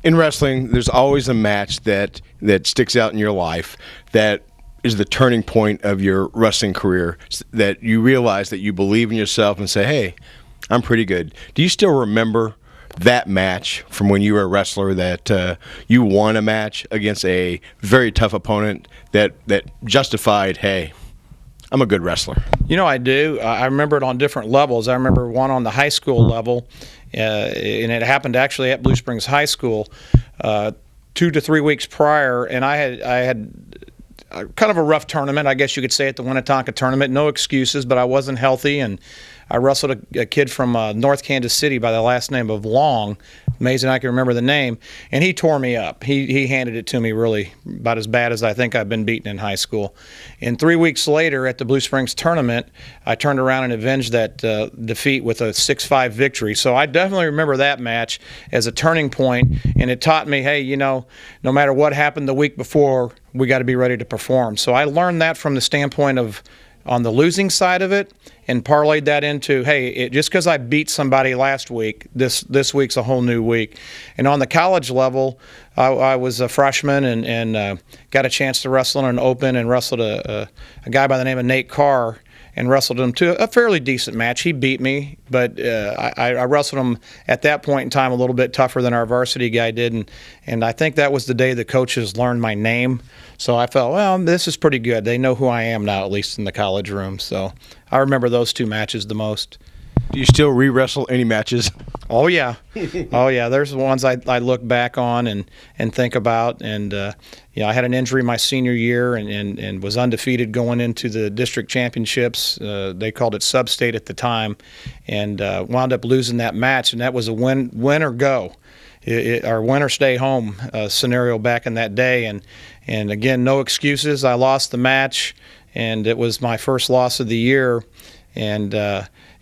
In wrestling, there's always a match that sticks out in your life that is the turning point of your wrestling career, that you realize that you believe in yourself and say, hey, I'm pretty good. Do you still remember that match from when you were a wrestler, that you won a match against a very tough opponent that justified, hey, I'm a good wrestler? You know, I do. I remember it on different levels. I remember one on the high school level, and it happened actually at Blue Springs High School 2 to 3 weeks prior, and I had kind of a rough tournament, I guess you could say, at the Winnetonka tournament. No excuses, but I wasn't healthy, and I wrestled a kid from North Kansas City by the last name of Long. Amazing I can remember the name. And he tore me up. He handed it to me really about as bad as I think I've been beaten in high school. And 3 weeks later at the Blue Springs tournament, I turned around and avenged that defeat with a 6-5 victory. So I definitely remember that match as a turning point, and it taught me, hey, you know, no matter what happened the week before, we got to be ready to perform. So I learned that from the standpoint of on the losing side of it, and parlayed that into, hey, just because I beat somebody last week, this week's a whole new week. And on the college level, I was a freshman and got a chance to wrestle in an open, and wrestled a guy by the name of Nate Carr, and wrestled him to a fairly decent match. He beat me, but I wrestled him at that point in time a little bit tougher than our varsity guy did, and I think that was the day the coaches learned my name. So I felt, well, this is pretty good. They know who I am now, at least in the college room. So I remember those two matches the most. Do you still re-wrestle any matches? Oh, yeah. Oh, yeah. There's the ones I look back on and think about. And, you know, I had an injury my senior year and was undefeated going into the district championships. They called it sub-state at the time, and wound up losing that match. And that was a win or go. Our win or stay home scenario back in that day. And again, no excuses. I lost the match, and it was my first loss of the year. And,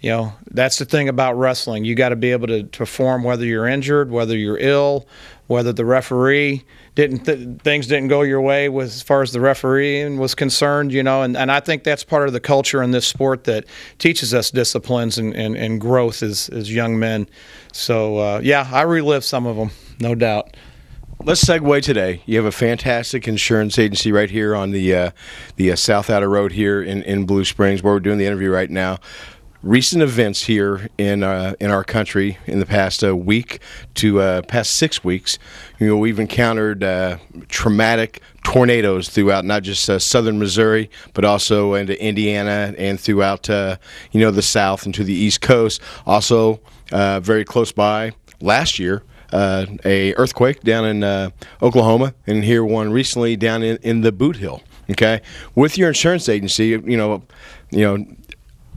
you know, that's the thing about wrestling. You got to be able to perform whether you're injured, whether you're ill, whether the referee things didn't go your way as far as the refereeing was concerned, you know. And I think that's part of the culture in this sport that teaches us disciplines and growth as young men. So, yeah, I relive some of them, no doubt. Let's segue today. You have a fantastic insurance agency right here on the South Outer Road here in Blue Springs, where we're doing the interview right now. Recent events here in our country in the past week to past 6 weeks, you know, we've encountered traumatic tornadoes throughout not just southern Missouri, but also into Indiana and throughout you know, the South and to the East Coast. Also, very close by last year, a earthquake down in Oklahoma, and here one recently down in the Boot Hill. Okay, with your insurance agency, you know,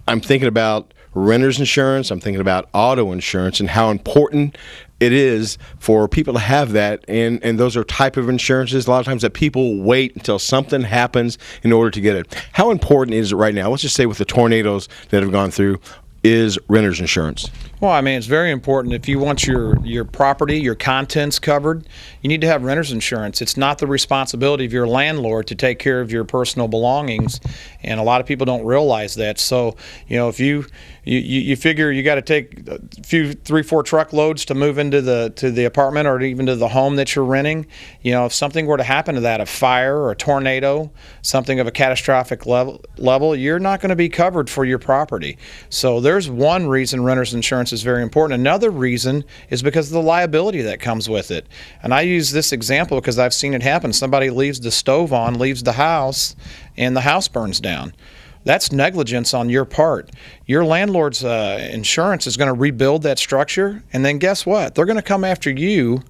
I'm thinking about renter's insurance. I'm thinking about auto insurance and how important it is for people to have that. And those are type of insurances a lot of times that people wait until something happens in order to get it. How important is it right now? Let's just say with the tornadoes that have gone through, is renter's insurance? Well, I mean, it's very important. If you want your property, your contents covered, you need to have renter's insurance. It's not the responsibility of your landlord to take care of your personal belongings, and a lot of people don't realize that. So, you know, if you figure you got to take a few 3-4 truckloads to move into the apartment or even to the home that you're renting, you know, if something were to happen to that, a fire or a tornado, something of a catastrophic level, you're not going to be covered for your property. So there's one reason renter's insurance is very important. Another reason is because of the liability that comes with it. And I use this example because I've seen it happen. Somebody leaves the stove on, leaves the house, and the house burns down. That's negligence on your part. Your landlord's insurance is going to rebuild that structure, and then guess what? They're going to come after you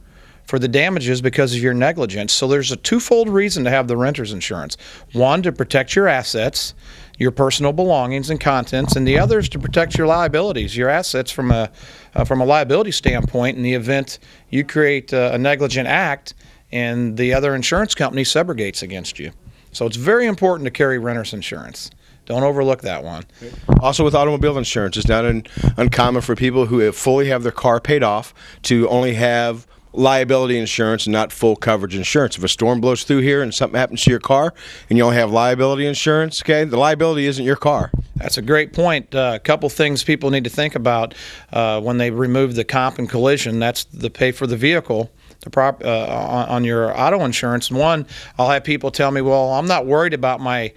for the damages because of your negligence. So there's a twofold reason to have the renter's insurance. One, to protect your assets, your personal belongings and contents, and the other is to protect your liabilities, your assets from a liability standpoint in the event you create a negligent act and the other insurance company subrogates against you. So it's very important to carry renter's insurance. Don't overlook that one. Also with automobile insurance, it's not uncommon for people who fully have their car paid off to only have liability insurance and not full coverage insurance. If a storm blows through here and something happens to your car and you only have liability insurance, okay, the liability isn't your car. That's a great point. A couple things people need to think about when they remove the comp and collision. That's the pay for the vehicle. on your auto insurance. One, I'll have people tell me, well, I'm not worried about my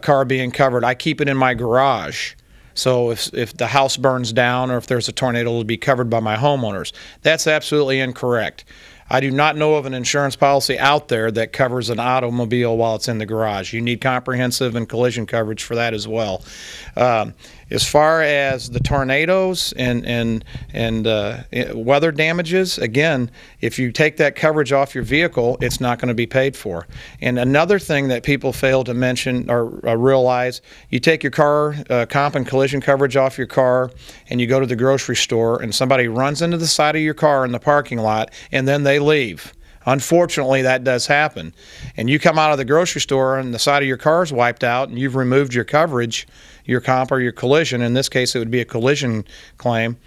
car being covered. I keep it in my garage. So if the house burns down or if there's a tornado, it'll be covered by my homeowners. That's absolutely incorrect. I do not know of an insurance policy out there that covers an automobile while it's in the garage. You need comprehensive and collision coverage for that as well. As far as the tornadoes and weather damages, again, if you take that coverage off your vehicle, it's not going to be paid for. And another thing that people fail to mention or realize, you take your car comp and collision coverage off your car and you go to the grocery store and somebody runs into the side of your car in the parking lot and then they leave. Unfortunately, that does happen. And you come out of the grocery store and the side of your car is wiped out and you've removed your coverage, your comp or your collision. In this case, it would be a collision claim.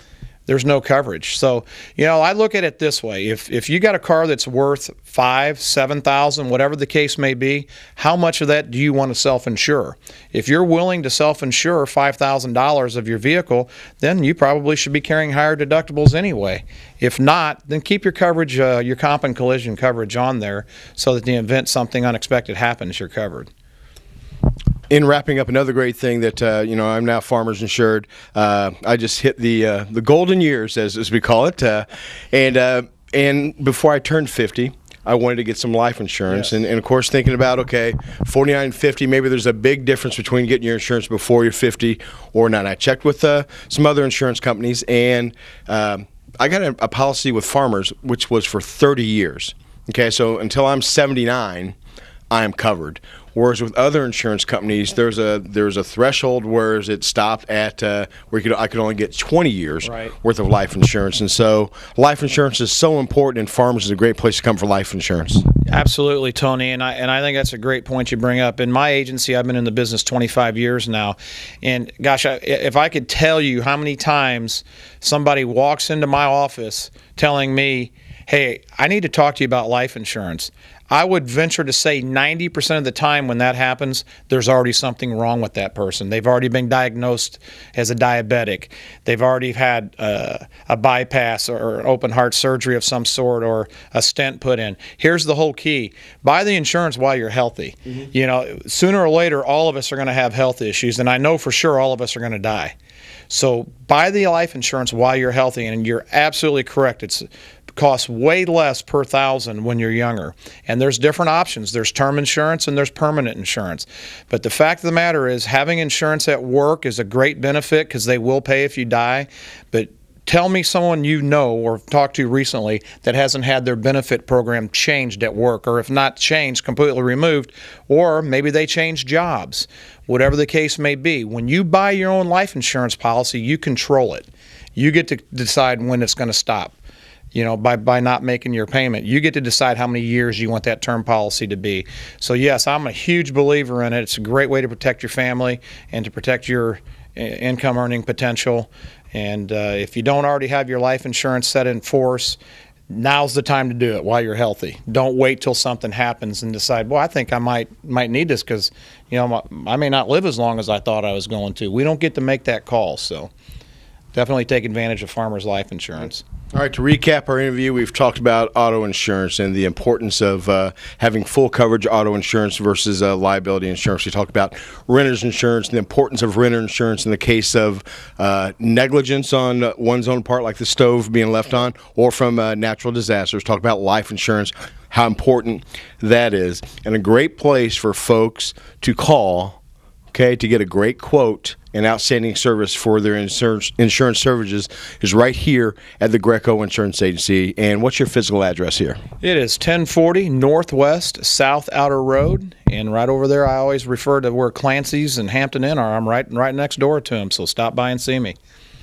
There's no coverage. So, I look at it this way. If you got a car that's worth $5,000, $7,000, whatever the case may be, how much of that do you want to self-insure? If you're willing to self-insure $5,000 of your vehicle, then you probably should be carrying higher deductibles anyway. If not, then keep your coverage, your comp and collision coverage on there so that in the event something unexpected happens, you're covered. In wrapping up, another great thing that I'm now Farmers Insured. I just hit the golden years, as we call it, and before I turned 50, I wanted to get some life insurance, yes. and of course thinking about, okay, 49 and 50, maybe there's a big difference between getting your insurance before you're 50 or not. I checked with some other insurance companies, and I got a policy with Farmers, which was for 30 years. Okay, so until I'm 79, I am covered. Whereas with other insurance companies, there's a threshold where it stopped at where I could only get 20 years worth of life insurance, and so life insurance is so important, and Farmers is a great place to come for life insurance. Absolutely, Tony, and I think that's a great point you bring up. In my agency, I've been in the business 25 years now, and gosh, if I could tell you how many times somebody walks into my office telling me, hey, I need to talk to you about life insurance, I would venture to say 90% of the time when that happens, there's already something wrong with that person. They've already been diagnosed as a diabetic. They've already had a bypass or open heart surgery of some sort or a stent put in. Here's the whole key. Buy the insurance while you're healthy. Mm-hmm. Sooner or later, all of us are going to have health issues, and I know for sure all of us are going to die. So buy the life insurance while you're healthy, and you're absolutely correct. It costs way less per thousand when you're younger. And there's different options. There's term insurance and there's permanent insurance. But the fact of the matter is having insurance at work is a great benefit because they will pay if you die. But tell me someone you know or talked to recently that hasn't had their benefit program changed at work, or if not changed, completely removed, or maybe they changed jobs. Whatever the case may be, when you buy your own life insurance policy, you control it. You get to decide when it's going to stop. By not making your payment. You get to decide how many years you want that term policy to be. So yes, I'm a huge believer in it. It's a great way to protect your family and to protect your income earning potential. And if you don't already have your life insurance set in force, now's the time to do it while you're healthy. Don't wait till something happens and decide, well, I think I might need this because I may not live as long as I thought I was going to. We don't get to make that call, so definitely take advantage of Farmers Life Insurance. All right, to recap our interview, we've talked about auto insurance and the importance of having full coverage auto insurance versus liability insurance. We talked about renter's insurance and the importance of renter insurance in the case of negligence on one's own part, like the stove being left on, or from natural disasters. Talked about life insurance, how important that is, and a great place for folks to call, to get a great quote and outstanding service for their insurance services is right here at the Greco Insurance Agency. And what's your physical address here? It is 1040 Northwest South Outer Road, and right over there I always refer to where Clancy's and Hampton Inn are. I'm right next door to them, so stop by and see me.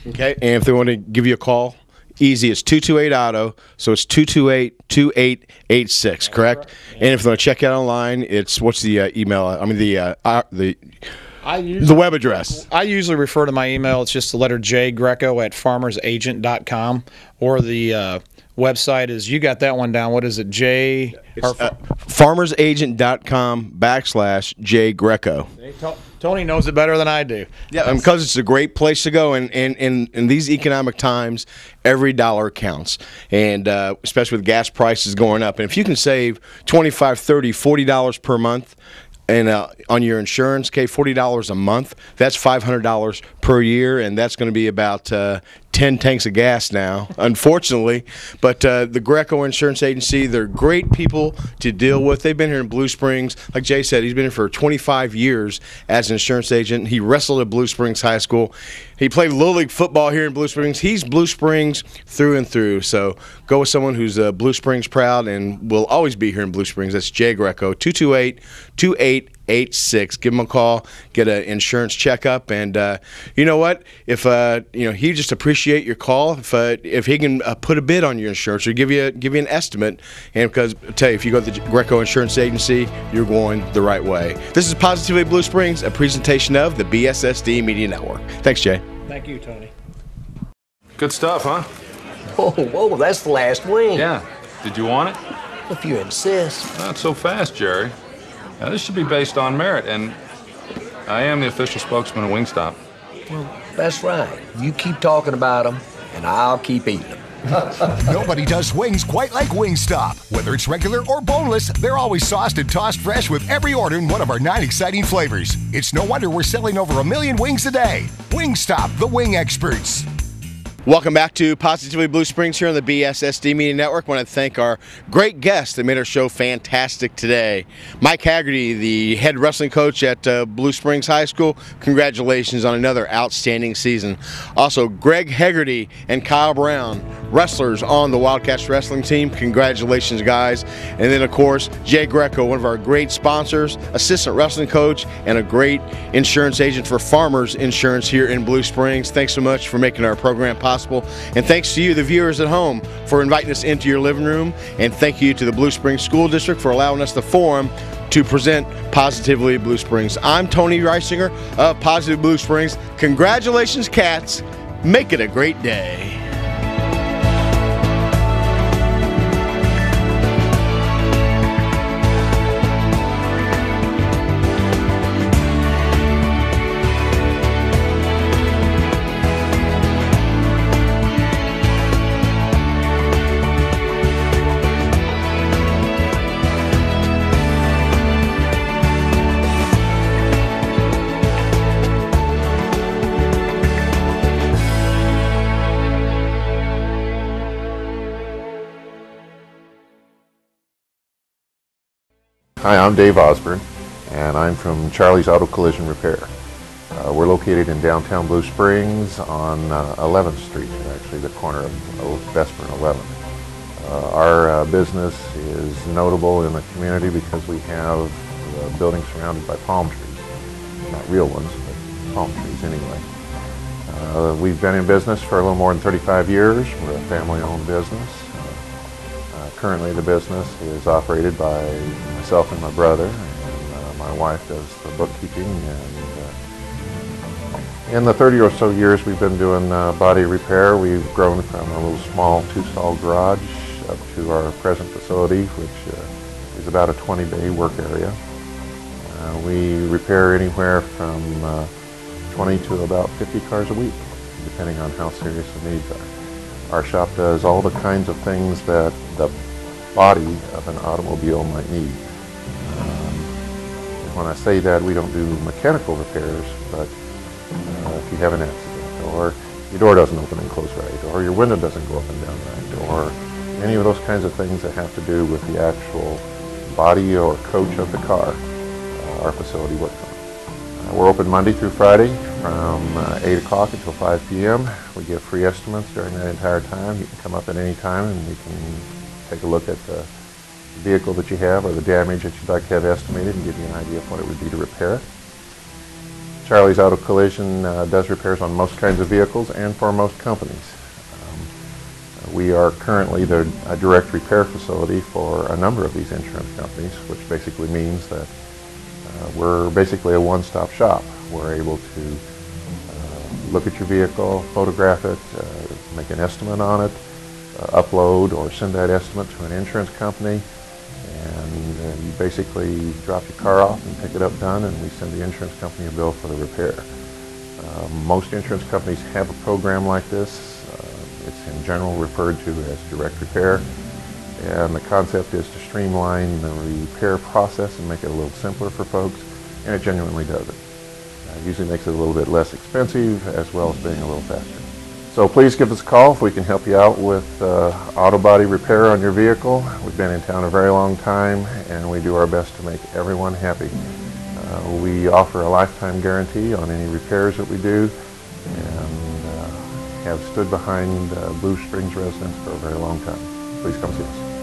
Okay, and if they want to give you a call, easy, it's 228-AUTO, so it's 228-2886, correct? Right. And if they want to check it out online, it's, what's the email, the web address? I usually refer to my email. It's just the letter J, Greco at farmersagent.com, or the website is, you got that one down. What is it, farmersagent.com /J Greco. Tony knows it better than I do. Yeah, and because it's a great place to go, and in these economic times, every dollar counts, and especially with gas prices going up. And if you can save $25, $30, $40 per month, and on your insurance, okay, $40 a month, that's $500 per year, and that's going to be about 10 tanks of gas now, unfortunately. But the Greco Insurance Agency, they're great people to deal with. They've been here in Blue Springs. Like Jay said, he's been here for 25 years as an insurance agent. He wrestled at Blue Springs High School. He played Little League football here in Blue Springs. He's Blue Springs through and through. So go with someone who's Blue Springs proud and will always be here in Blue Springs. That's Jay Greco, 228-2886. Give him a call, get an insurance checkup, and you know what? If he just appreciate your call. If he can put a bid on your insurance or give you an estimate, and because I tell you, if you go to the Greco Insurance Agency, you're going the right way. This is Positively Blue Springs, a presentation of the BSSD Media Network. Thanks, Jay. Thank you, Tony. Good stuff, huh? Whoa, that's the last wing. Yeah. Did you want it? If you insist. Not so fast, Jerry. Now, this should be based on merit, and I am the official spokesman of Wingstop. Well, that's right. You keep talking about them, and I'll keep eating them. Nobody does wings quite like Wingstop. Whether it's regular or boneless, they're always sauced and tossed fresh with every order in one of our 9 exciting flavors. It's no wonder we're selling over 1 million wings a day. Wingstop, the wing experts. Welcome back to Positively Blue Springs here on the BSSD Media Network. I want to thank our great guest that made our show fantastic today. Mike Haggerty, the head wrestling coach at Blue Springs High School. Congratulations on another outstanding season. Also, Greg Haggerty and Kyle Brown, wrestlers on the Wildcats wrestling team. Congratulations, guys. And then, of course, Jay Greco, one of our great sponsors, assistant wrestling coach, and a great insurance agent for Farmers Insurance here in Blue Springs. Thanks so much for making our program possible. And thanks to you, the viewers at home, for inviting us into your living room. And thank you to the Blue Springs School District for allowing us the forum to present Positively Blue Springs. I'm Tony Reisinger of Positive Blue Springs. Congratulations, Cats. Make it a great day. Hi, I'm Dave Osborne, and I'm from Charlie's Auto Collision Repair. We're located in downtown Blue Springs on 11th Street, actually the corner of Vesper and 11th. Our business is notable in the community because we have buildings surrounded by palm trees. Not real ones, but palm trees anyway. We've been in business for a little more than 35 years. We're a family-owned business. Currently the business is operated by myself and my brother, and my wife does the bookkeeping. And in the 30 or so years we've been doing body repair, we've grown from a little small 2-stall garage up to our present facility, which is about a 20-bay work area. We repair anywhere from 20 to about 50 cars a week, depending on how serious the needs are. Our shop does all the kinds of things that the body of an automobile might need. When I say that, we don't do mechanical repairs, but if you have an accident, or your door doesn't open and close right, or your window doesn't go up and down right, or any of those kinds of things that have to do with the actual body or coach of the car, our facility works on. We're open Monday through Friday from 8 o'clock until 5 p.m. We give free estimates during that entire time. You can come up at any time and we can take a look at the vehicle that you have or the damage that you'd like to have estimated and give you an idea of what it would be to repair it. Charlie's Auto Collision does repairs on most kinds of vehicles and for most companies. We are currently a direct repair facility for a number of these insurance companies, which basically means that we're basically a one-stop shop. We're able to look at your vehicle, photograph it, make an estimate on it, upload or send that estimate to an insurance company, and You basically drop your car off and pick it up done, and we send the insurance company a bill for the repair. Most insurance companies have a program like this. It's in general referred to as direct repair, and the concept is to streamline the repair process and make it a little simpler for folks, and it genuinely does it. Usually makes it a little bit less expensive as well as being a little faster. So please give us a call if we can help you out with auto body repair on your vehicle. We've been in town a very long time, and we do our best to make everyone happy. We offer a lifetime guarantee on any repairs that we do, and have stood behind Blue Springs residents for a very long time. Please come see us.